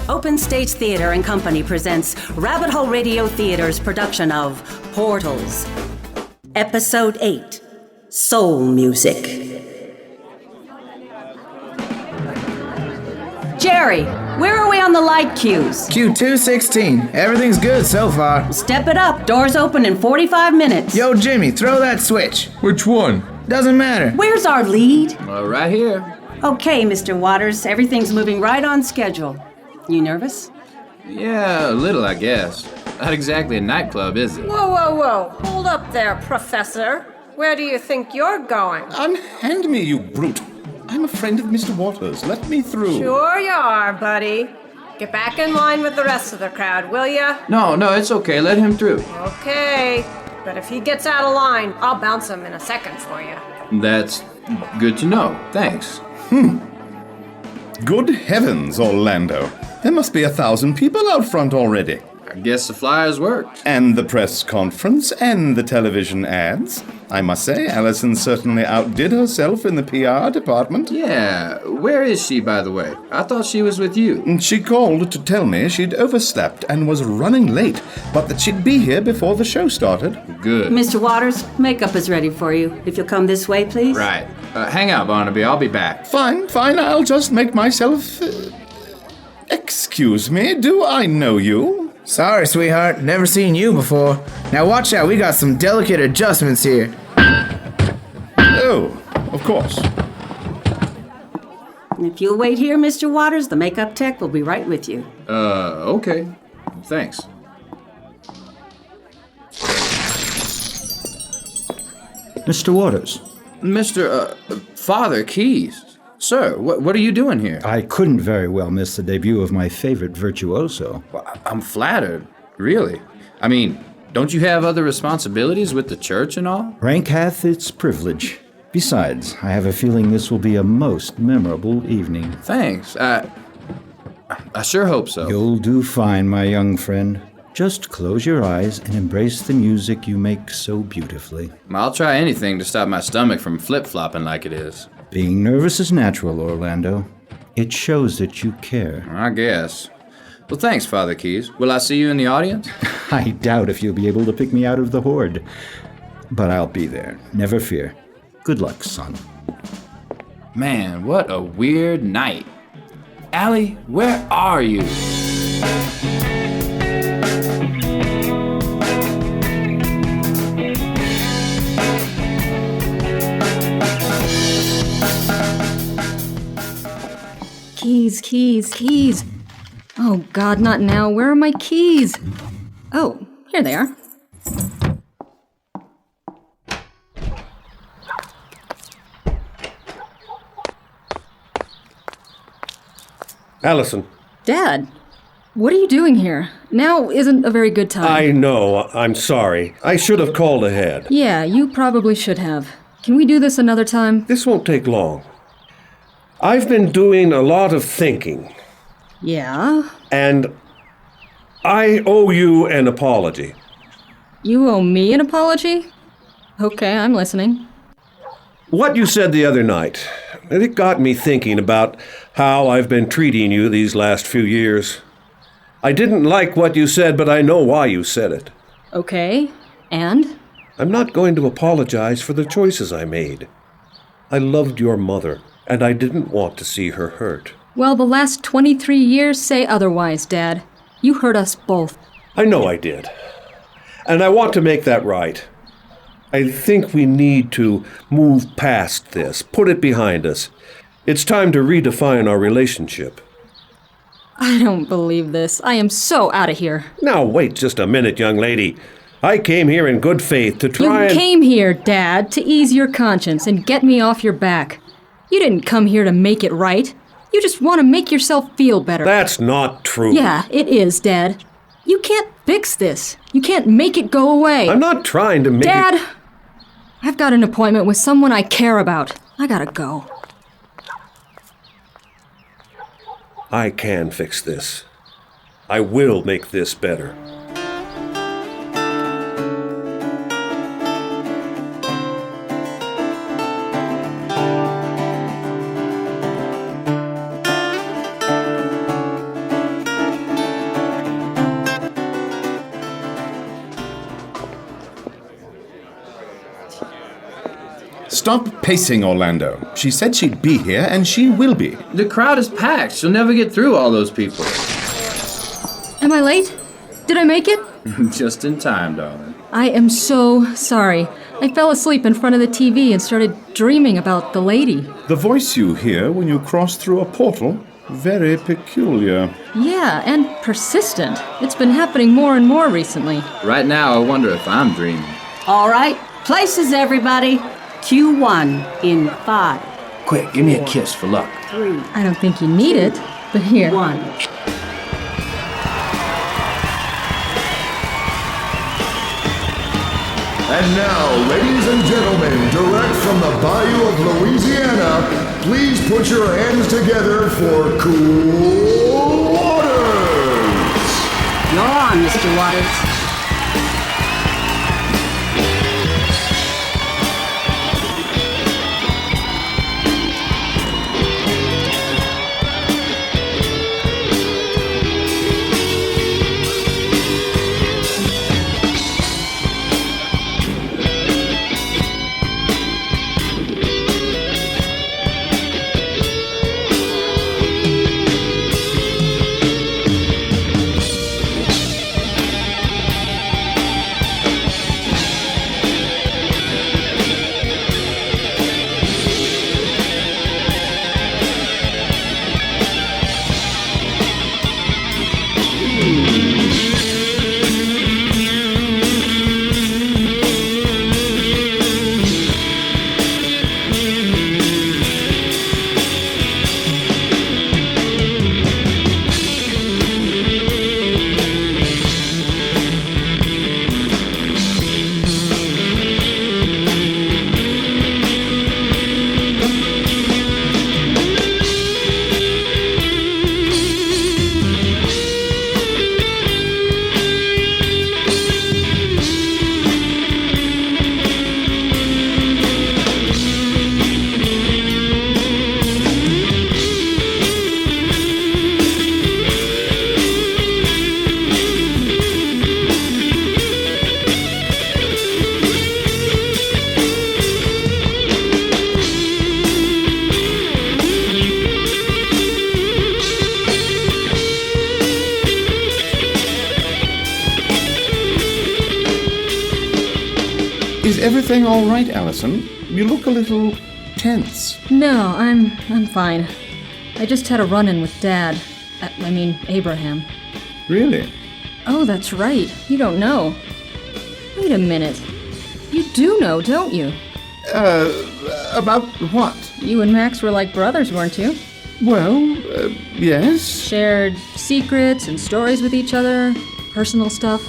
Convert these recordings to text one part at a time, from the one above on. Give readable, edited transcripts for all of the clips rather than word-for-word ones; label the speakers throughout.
Speaker 1: Open Stage Theater and Company presents Rabbit Hole Radio Theater's production of Portals. Episode 8, Soul Music. Jerry, where are we on the light cues?
Speaker 2: Q216. Everything's good so far.
Speaker 1: Step it up. Doors open in 45 minutes.
Speaker 2: Yo, Jimmy, throw that switch.
Speaker 3: Which one?
Speaker 2: Doesn't matter.
Speaker 1: Where's our lead?
Speaker 3: Right here.
Speaker 1: Okay, Mr. Waters, everything's moving right on schedule. You nervous?
Speaker 3: Yeah, a little, I guess. Not exactly a nightclub, is it?
Speaker 4: Whoa, whoa, whoa. Hold up there, Professor. Where do you think you're going?
Speaker 5: Unhand me, you brute. I'm a friend of Mr. Waters. Let me through.
Speaker 4: Sure you are, buddy. Get back in line with the rest of the crowd, will ya?
Speaker 3: No, it's okay. Let him through.
Speaker 4: Okay. But if he gets out of line, I'll bounce him in a second for you.
Speaker 3: That's good to know. Thanks.
Speaker 5: Good heavens, Orlando. There must be 1,000 people out front already.
Speaker 3: I guess the flyers worked.
Speaker 5: And the press conference and the television ads. I must say, Allison certainly outdid herself in the PR department.
Speaker 3: Yeah, where is she, by the way? I thought she was with you.
Speaker 5: She called to tell me she'd overslept and was running late, but that she'd be here before the show started.
Speaker 3: Good.
Speaker 1: Mr. Waters, makeup is ready for you. If you'll come this way, please.
Speaker 3: Right. Hang out, Barnaby. I'll be back.
Speaker 5: Fine. I'll just make myself... Excuse me, do I know you?
Speaker 2: Sorry, sweetheart. Never seen you before. Now watch out, we got some delicate adjustments here.
Speaker 5: Oh, of course.
Speaker 1: If you'll wait here, Mr. Waters, the makeup tech will be right with you.
Speaker 3: Okay. Thanks.
Speaker 6: Mr. Waters.
Speaker 3: Mr. Father Keys. Sir, what are you doing here?
Speaker 6: I couldn't very well miss the debut of my favorite virtuoso.
Speaker 3: Well, I'm flattered. Really. I mean, don't you have other responsibilities with the church and all?
Speaker 6: Rank hath its privilege. Besides, I have a feeling this will be a most memorable evening.
Speaker 3: Thanks. I sure hope so.
Speaker 6: You'll do fine, my young friend. Just close your eyes and embrace the music you make so beautifully.
Speaker 3: I'll try anything to stop my stomach from flip-flopping like it is.
Speaker 6: Being nervous is natural, Orlando. It shows that you care.
Speaker 3: I guess. Well, thanks, Father Keys. Will I see you in the audience?
Speaker 6: I doubt if you'll be able to pick me out of the horde. But I'll be there, never fear. Good luck, son.
Speaker 3: Man, what a weird night. Allie, where are you?
Speaker 7: Keys. Oh, God, not now. Where are my keys? Oh, here they are.
Speaker 8: Allison.
Speaker 7: Dad, what are you doing here? Now isn't a very good time.
Speaker 8: I know. I'm sorry. I should have called ahead.
Speaker 7: Yeah, you probably should have. Can we do this another time?
Speaker 8: This won't take long. I've been doing a lot of thinking.
Speaker 7: Yeah?
Speaker 8: And I owe you an apology.
Speaker 7: You owe me an apology? Okay, I'm listening.
Speaker 8: What you said the other night, it got me thinking about how I've been treating you these last few years. I didn't like what you said, but I know why you said it.
Speaker 7: Okay, and?
Speaker 8: I'm not going to apologize for the choices I made. I loved your mother, and I didn't want to see her hurt.
Speaker 7: Well, the last 23 years say otherwise, Dad. You hurt us both.
Speaker 8: I know I did. And I want to make that right. I think we need to move past this, put it behind us. It's time to redefine our relationship.
Speaker 7: I don't believe this. I am so out of here.
Speaker 8: Now, wait just a minute, young lady. I came here in good faith to try
Speaker 7: You came here, Dad, to ease your conscience and get me off your back. You didn't come here to make it right. You just want to make yourself feel better.
Speaker 8: That's not true.
Speaker 7: Yeah, it is, Dad. You can't fix this. You can't make it go away.
Speaker 8: I'm not trying to make
Speaker 7: Dad,
Speaker 8: it...
Speaker 7: I've got an appointment with someone I care about. I gotta go.
Speaker 8: I can fix this. I will make this better.
Speaker 5: Stop pacing, Orlando. She said she'd be here, and she will be.
Speaker 3: The crowd is packed. She'll never get through all those people.
Speaker 7: Am I late? Did I make it?
Speaker 3: Just in time, darling.
Speaker 7: I am so sorry. I fell asleep in front of the TV and started dreaming about the lady.
Speaker 5: The voice you hear when you cross through a portal, very peculiar.
Speaker 7: Yeah, and persistent. It's been happening more and more recently.
Speaker 3: Right now, I wonder if I'm dreaming.
Speaker 1: All right, places, everybody. Q1 in 5,
Speaker 3: Quick, give me a kiss for luck.
Speaker 1: 3,
Speaker 7: I don't think you need it, but here.
Speaker 1: 1.
Speaker 9: And now, ladies and gentlemen, direct from the Bayou of Louisiana, please put your hands together for Cool Waters!
Speaker 1: You're on, Mr. Waters.
Speaker 5: Is everything all right, Allison? You look a little tense.
Speaker 7: No, I'm fine. I just had a run-in with Dad. Abraham.
Speaker 5: Really?
Speaker 7: Oh, that's right. You don't know. Wait a minute. You do know, don't you?
Speaker 5: About what?
Speaker 7: You and Max were like brothers, weren't you?
Speaker 5: Well, yes.
Speaker 7: Shared secrets and stories with each other, personal stuff.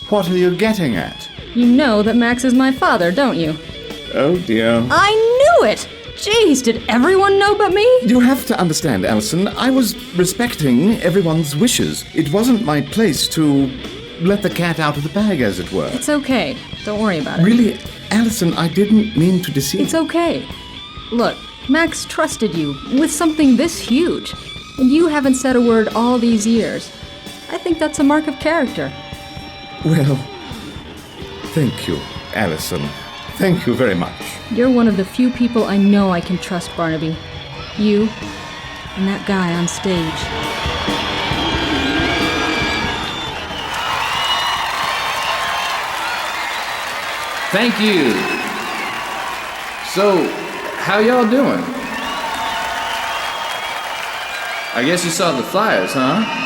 Speaker 5: What are you getting at?
Speaker 7: You know that Max is my father, don't you?
Speaker 5: Oh, dear.
Speaker 7: I knew it! Jeez, did everyone know but me?
Speaker 5: You have to understand, Allison, I was respecting everyone's wishes. It wasn't my place to let the cat out of the bag, as it were.
Speaker 7: It's okay. Don't worry about it.
Speaker 5: Really, Allison, I didn't mean to deceive.
Speaker 7: It's okay. Look, Max trusted you with something this huge, and you haven't said a word all these years. I think that's a mark of character.
Speaker 5: Well, thank you, Allison. Thank you very much.
Speaker 7: You're one of the few people I know I can trust, Barnaby. You and that guy on stage.
Speaker 3: Thank you. So, how y'all doing? I guess you saw the flyers, huh?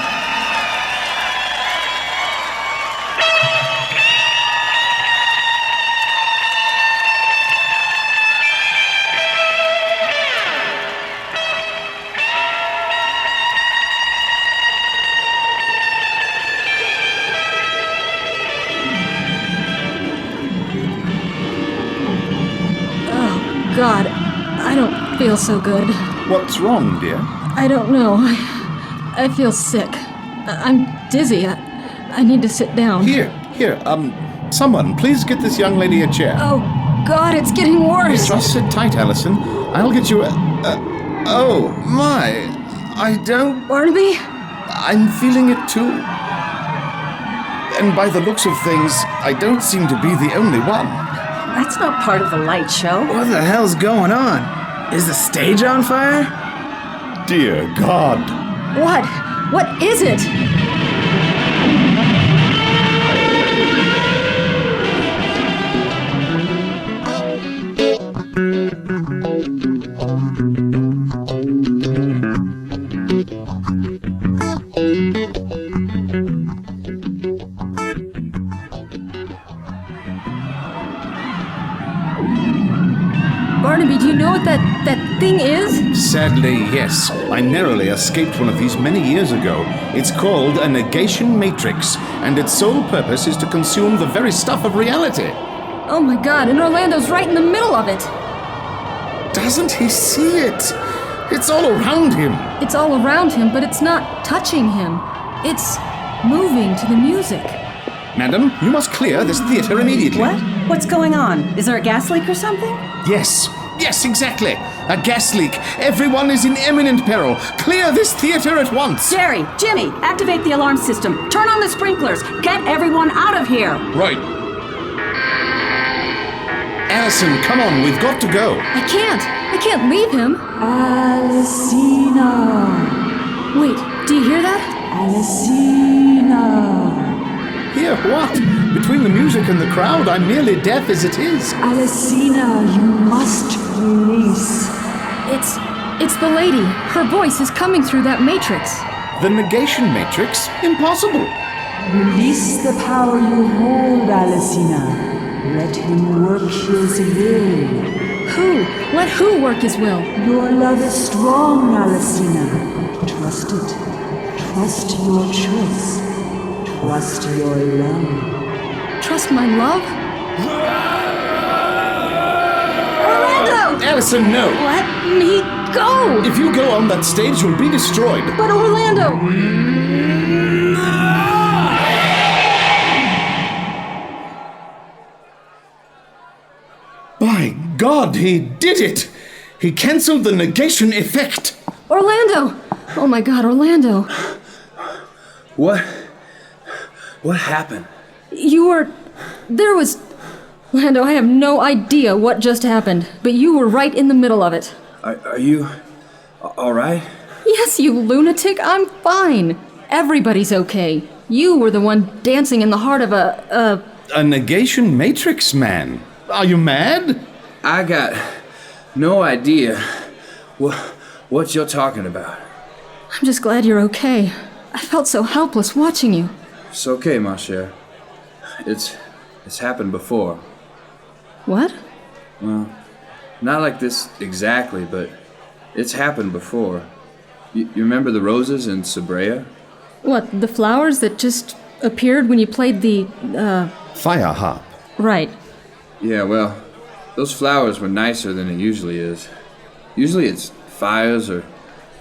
Speaker 7: God, I don't feel so good.
Speaker 5: What's wrong, dear?
Speaker 7: I don't know. I feel sick. I'm dizzy. I need to sit down.
Speaker 5: Here, someone, please get this young lady a chair.
Speaker 7: Oh, God, it's getting worse.
Speaker 5: Just sit tight, Allison. I'll get you oh, my. I don't...
Speaker 7: Barnaby?
Speaker 5: I'm feeling it too. And by the looks of things, I don't seem to be the only one.
Speaker 4: That's not part of the light show.
Speaker 2: What the hell's going on? Is the stage on fire?
Speaker 5: Dear God.
Speaker 7: What? What is it? Barnaby, do you know what that thing is?
Speaker 5: Sadly, yes. I narrowly escaped one of these many years ago. It's called a negation matrix, and its sole purpose is to consume the very stuff of reality.
Speaker 7: Oh my god, and Orlando's right in the middle of it.
Speaker 5: Doesn't he see it? It's all around him.
Speaker 7: It's all around him, but it's not touching him. It's moving to the music.
Speaker 5: Madam, you must clear this theater immediately.
Speaker 1: What? What's going on? Is there a gas leak or something?
Speaker 5: Yes, exactly. A gas leak. Everyone is in imminent peril. Clear this theater at once.
Speaker 1: Jerry, Jimmy, activate the alarm system. Turn on the sprinklers. Get everyone out of here.
Speaker 5: Right. Allison, come on, we've got to go.
Speaker 7: I can't leave him.
Speaker 10: Alcina.
Speaker 7: Wait, do you hear that?
Speaker 10: Alcina.
Speaker 5: Hear what? Between the music and the crowd, I'm nearly deaf as it is.
Speaker 10: Alcina, you must release.
Speaker 7: It's the lady. Her voice is coming through that matrix.
Speaker 5: The negation matrix? Impossible.
Speaker 10: Release the power you hold, Alcina. Let him work his will.
Speaker 7: Who? Let who work his will?
Speaker 10: Your love is strong, Alcina. Trust it. Trust your choice. Trust your love.
Speaker 7: Trust my love? Orlando!
Speaker 5: Allison, no.
Speaker 7: Let me go!
Speaker 5: If you go on that stage, you'll be destroyed.
Speaker 7: But Orlando!
Speaker 5: By God, he did it! He cancelled the negation effect!
Speaker 7: Orlando! Oh my god, Orlando.
Speaker 3: What happened?
Speaker 7: There was... Orlando, I have no idea what just happened, but you were right in the middle of it.
Speaker 3: Are you all right?
Speaker 7: Yes, you lunatic, I'm fine. Everybody's okay. You were the one dancing in the heart of a
Speaker 5: negation matrix, man. Are you mad?
Speaker 3: I got no idea what you're talking about.
Speaker 7: I'm just glad you're okay. I felt so helpless watching you.
Speaker 3: It's okay, ma chère. It's happened before.
Speaker 7: What?
Speaker 3: Well, not like this exactly, but it's happened before. You remember the roses in Sabrea?
Speaker 7: What, the flowers that just appeared when you played the,
Speaker 5: Fire harp.
Speaker 7: Right.
Speaker 3: Yeah, well, those flowers were nicer than it usually is. Usually it's fires or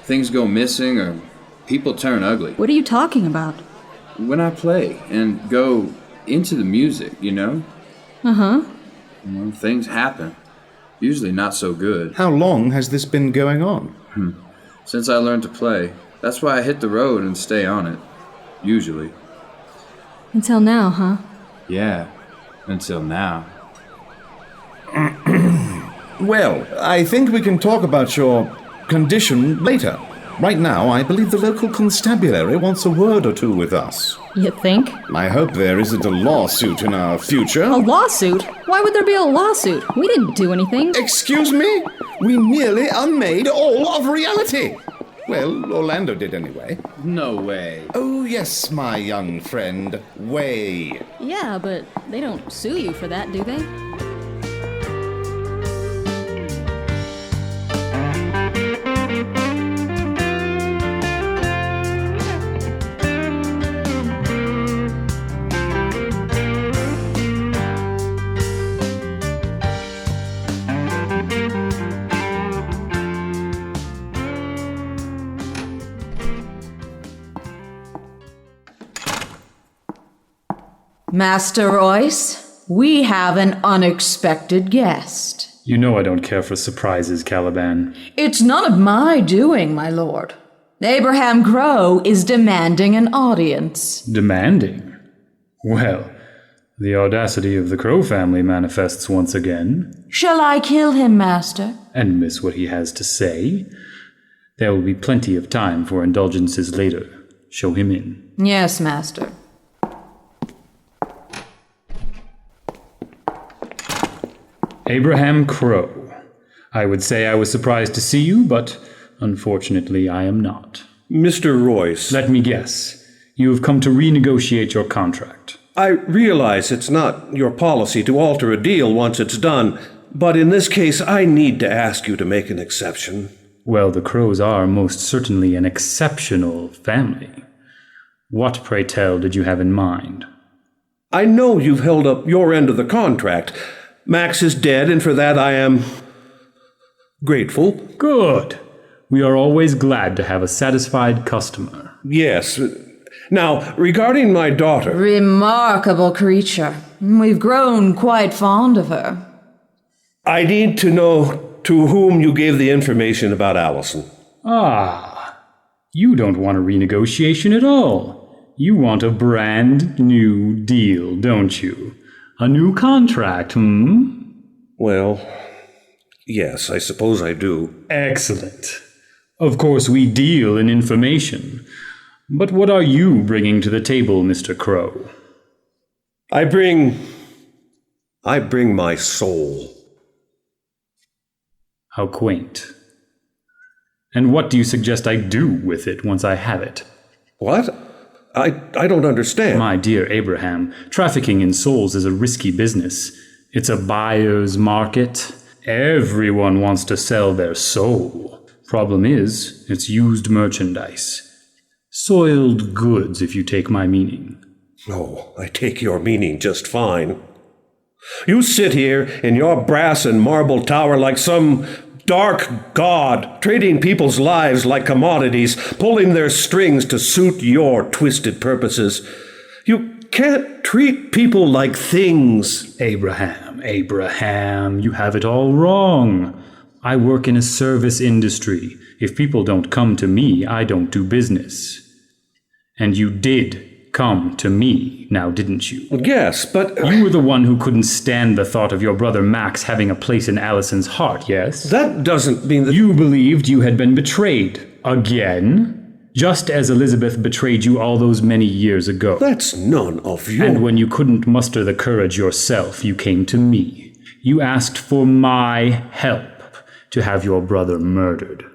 Speaker 3: things go missing or people turn ugly.
Speaker 7: What are you talking about?
Speaker 3: When I play and go into the music, you know?
Speaker 7: Uh-huh.
Speaker 3: Well, things happen. Usually not so good.
Speaker 5: How long has this been going on?
Speaker 3: Since I learned to play. That's why I hit the road and stay on it. Usually.
Speaker 7: Until now, huh?
Speaker 3: Yeah, until now.
Speaker 5: Well, I think we can talk about your condition later. Right now, I believe the local constabulary wants a word or two with us.
Speaker 7: You think?
Speaker 5: I hope there isn't a lawsuit in our future.
Speaker 7: A lawsuit? Why would there be a lawsuit? We didn't do anything.
Speaker 5: Excuse me? We nearly unmade all of reality. Well, Orlando did anyway.
Speaker 3: No way.
Speaker 5: Oh, yes, my young friend. Way.
Speaker 7: Yeah, but they don't sue you for that, do they?
Speaker 11: Master Royce, we have an unexpected guest.
Speaker 12: You know I don't care for surprises, Caliban.
Speaker 11: It's none of my doing, my lord. Abraham Crow is demanding an audience.
Speaker 12: Demanding? Well, The audacity of the Crow family manifests once again.
Speaker 11: Shall I kill him, Master?
Speaker 12: And miss what he has to say. There will be plenty of time for indulgences later. Show him in.
Speaker 11: Yes, Master.
Speaker 12: Abraham Crow. I would say I was surprised to see you, but unfortunately I am not.
Speaker 8: Mr. Royce.
Speaker 12: Let me guess. You have come to renegotiate your contract.
Speaker 8: I realize it's not your policy to alter a deal once it's done, but in this case I need to ask you to make an exception.
Speaker 12: Well, the Crows are most certainly an exceptional family. What, pray tell, did you have in mind?
Speaker 8: I know you've held up your end of the contract. Max is dead, and for that I am grateful.
Speaker 12: Good. We are always glad to have a satisfied customer.
Speaker 8: Yes. Now, regarding my daughter...
Speaker 11: Remarkable creature. We've grown quite fond of her.
Speaker 8: I need to know to whom you gave the information about Allison.
Speaker 12: Ah, you don't want a renegotiation at all. You want a brand new deal, don't you? A new contract,
Speaker 8: Well, yes, I suppose I do.
Speaker 12: Excellent. Of course, we deal in information. But what are you bringing to the table, Mr. Crow?
Speaker 8: I bring my soul.
Speaker 12: How quaint. And what do you suggest I do with it once I have it?
Speaker 8: What? I don't understand.
Speaker 12: My dear Abraham, trafficking in souls is a risky business. It's a buyer's market. Everyone wants to sell their soul. Problem is, it's used merchandise. Soiled goods, if you take my meaning.
Speaker 8: Oh, I take your meaning just fine. You sit here in your brass and marble tower like some dark god, trading people's lives like commodities, pulling their strings to suit your twisted purposes. You can't treat people like things.
Speaker 12: Abraham, you have it all wrong. I work in a service industry. If people don't come to me, I don't do business. And you did come to me, now didn't you?
Speaker 8: Yes, but...
Speaker 12: You were the one who couldn't stand the thought of your brother Max having a place in Allison's heart, yes?
Speaker 8: That doesn't mean that...
Speaker 12: You believed you had been betrayed. Again? Just as Elizabeth betrayed you all those many years ago.
Speaker 8: That's none of your...
Speaker 12: And when you couldn't muster the courage yourself, you came to me. You asked for my help to have your brother murdered.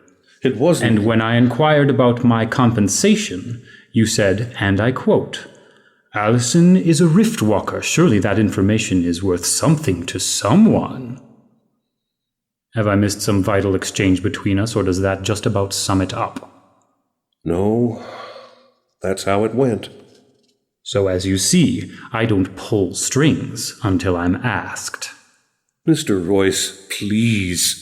Speaker 8: It wasn't...
Speaker 12: And when I inquired about my compensation... You said, and I quote, Allison is a rift walker. Surely that information is worth something to someone. Have I missed some vital exchange between us, or does that just about sum it up?
Speaker 8: No, that's how it went.
Speaker 12: So as you see, I don't pull strings until I'm asked.
Speaker 8: Mr. Royce, please.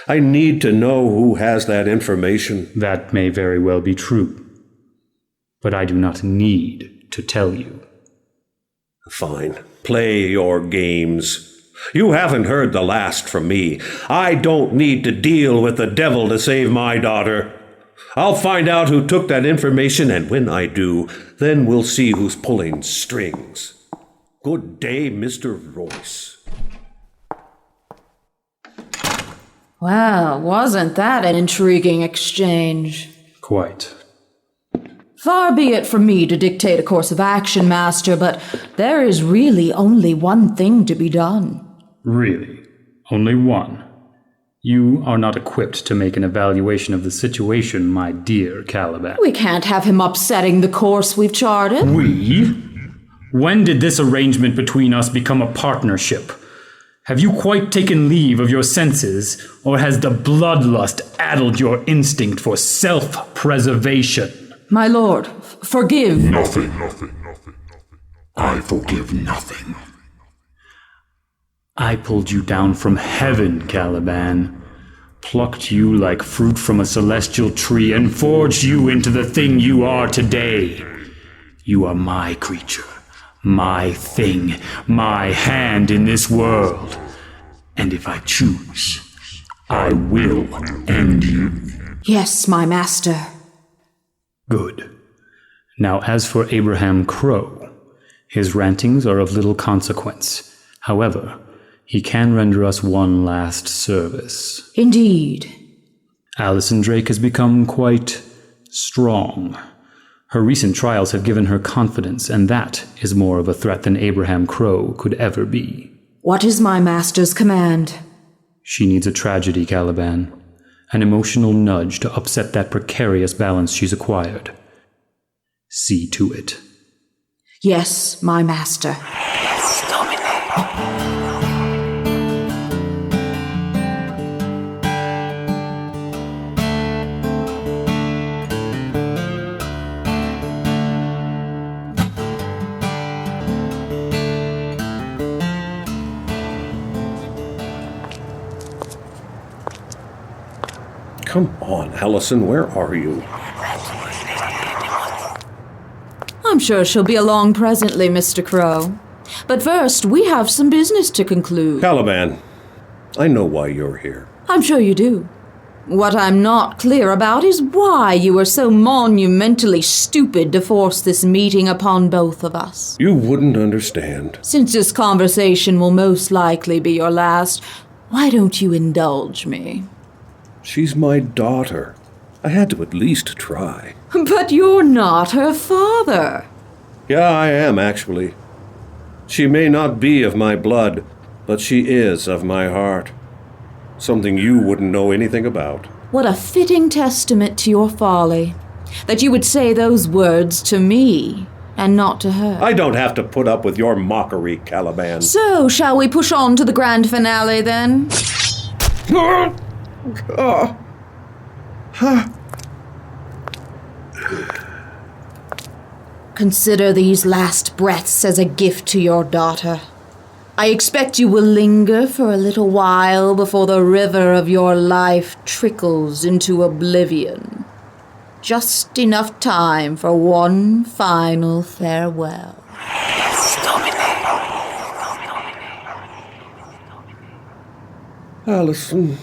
Speaker 8: I need to know who has that information.
Speaker 12: That may very well be true. But I do not need to tell you.
Speaker 8: Fine. Play your games. You haven't heard the last from me. I don't need to deal with the devil to save my daughter. I'll find out who took that information, and when I do, then we'll see who's pulling strings. Good day, Mr. Royce.
Speaker 11: Well, wasn't that an intriguing exchange?
Speaker 12: Quite.
Speaker 11: Far be it from me to dictate a course of action, Master, but there is really only one thing to be done.
Speaker 12: Really? Only one? You are not equipped to make an evaluation of the situation, my dear Caliban.
Speaker 11: We can't have him upsetting the course we've charted.
Speaker 12: We? When did this arrangement between us become a partnership? Have you quite taken leave of your senses, or has the bloodlust addled your instinct for self-preservation?
Speaker 11: My lord, forgive.
Speaker 9: Nothing. I forgive nothing.
Speaker 12: I pulled you down from heaven, Caliban, plucked you like fruit from a celestial tree, and forged you into the thing you are today. You are my creature, my thing, my hand in this world. And if I choose, I will end you.
Speaker 11: Yes, my master.
Speaker 12: Good. Now, as for Abraham Crow, His rantings are of little consequence. However, he can render us one last service.
Speaker 11: Indeed.
Speaker 12: Allison Drake has become quite strong. Her recent trials have given her confidence, and that is more of a threat than Abraham Crow could ever be.
Speaker 11: What is my master's command?
Speaker 12: She needs a tragedy, Caliban. An emotional nudge to upset that precarious balance she's acquired. See to it.
Speaker 11: Yes, my master.
Speaker 10: Yes, Domine.
Speaker 8: Come on, Allison, where are you?
Speaker 11: I'm sure she'll be along presently, Mr. Crow. But first, we have some business to conclude.
Speaker 8: Caliban, I know why you're here.
Speaker 11: I'm sure you do. What I'm not clear about is why you were so monumentally stupid to force this meeting upon both of us.
Speaker 8: You wouldn't understand.
Speaker 11: Since this conversation will most likely be your last, why don't you indulge me?
Speaker 8: She's my daughter. I had to at least try.
Speaker 11: But you're not her father.
Speaker 8: Yeah, I am, actually. She may not be of my blood, but she is of my heart. Something you wouldn't know anything about.
Speaker 11: What a fitting testament to your folly. That you would say those words to me, and not to her.
Speaker 8: I don't have to put up with your mockery, Caliban.
Speaker 11: So, shall we push on to the grand finale, then? Consider these last breaths as a gift to your daughter. I expect you will linger for a little while before the river of your life trickles into oblivion. Just enough time for one final farewell.
Speaker 10: Yes, Domine.
Speaker 8: Allison.